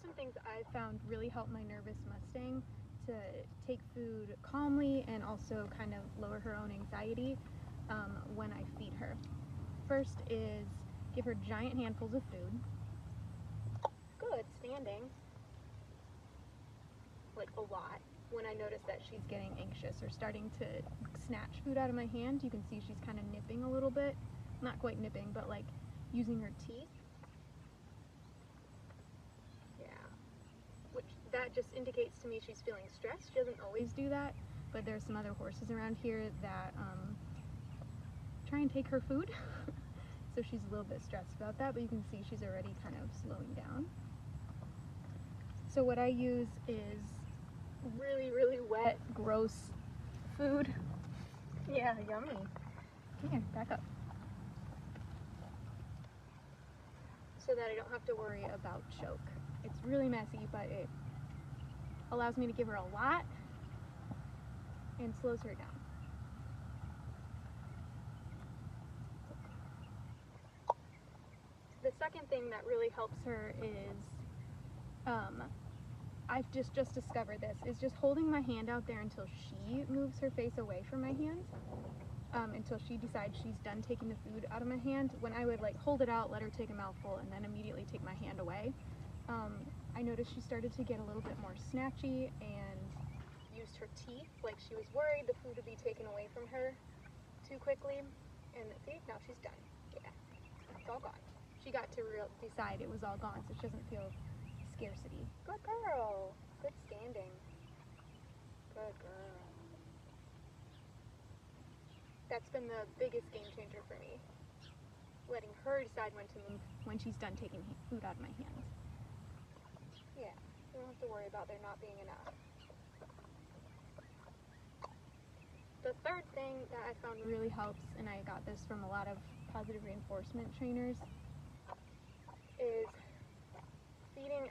some things I've found really help my nervous Mustang to take food calmly and also kind of lower her own anxiety when I feed her. First is give her giant handfuls of food. Good, standing. Like a lot. When I notice that she's getting anxious or starting to snatch food out of my hand, you can see she's kind of nipping a little bit. Not quite nipping, but like using her teeth. Yeah. Which that just indicates to me she's feeling stressed. She doesn't always do that, but there's some other horses around here that try and take her food. So she's a little bit stressed about that, but you can see she's already kind of slowing down. So what I use is really, really wet, gross food. Yeah, yummy. Come here, back up. So that I don't have to worry about choke. It's really messy, but it allows me to give her a lot and slows her down. The second thing that really helps her is, I've just discovered this, is just holding my hand out there until she moves her face away from my hands, until she decides she's done taking the food out of my hand. When I would like hold it out, let her take a mouthful, and then immediately take my hand away, I noticed she started to get a little bit more snatchy and used her teeth, like she was worried the food would be taken away from her too quickly. And see, now she's done. Yeah, it's all gone. She got to decide it was all gone, so she doesn't feel scarcity. Good girl. Good standing. Good girl. That's been the biggest game changer for me. Letting her decide when to move when she's done taking food out of my hands. Yeah, you don't have to worry about there not being enough. The third thing that I found really helps, and I got this from a lot of positive reinforcement trainers, is feeding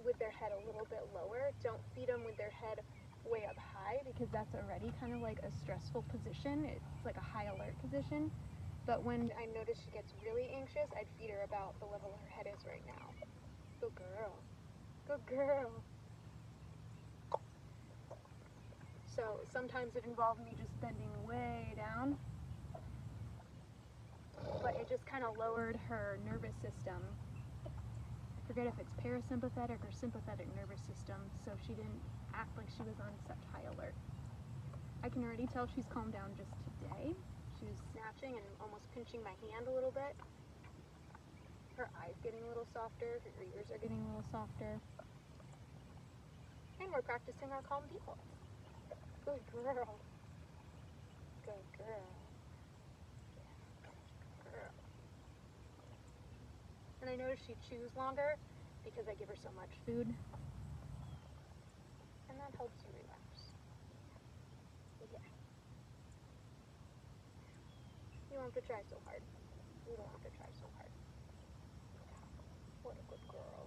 with their head a little bit lower. Don't feed them with their head way up high, because that's already kind of like a stressful position. It's like a high alert position. But when I notice she gets really anxious, I'd feed her about the level her head is right now. Good girl. Good girl. So sometimes it involved me just bending way down, but it just kind of lowered her nervous system. I forget if it's parasympathetic or sympathetic nervous system, so she didn't act like she was on such high alert. I can already tell she's calmed down just today. She was snatching and almost pinching my hand a little bit. Her eyes getting a little softer, her ears are getting a little softer. And we're practicing our calm default. Good girl. Good girl. Good girl. And I notice she chews longer because I give her so much food. And that helps you relax. Yeah. You don't have to try so hard. You don't have to try so hard. What a good girl.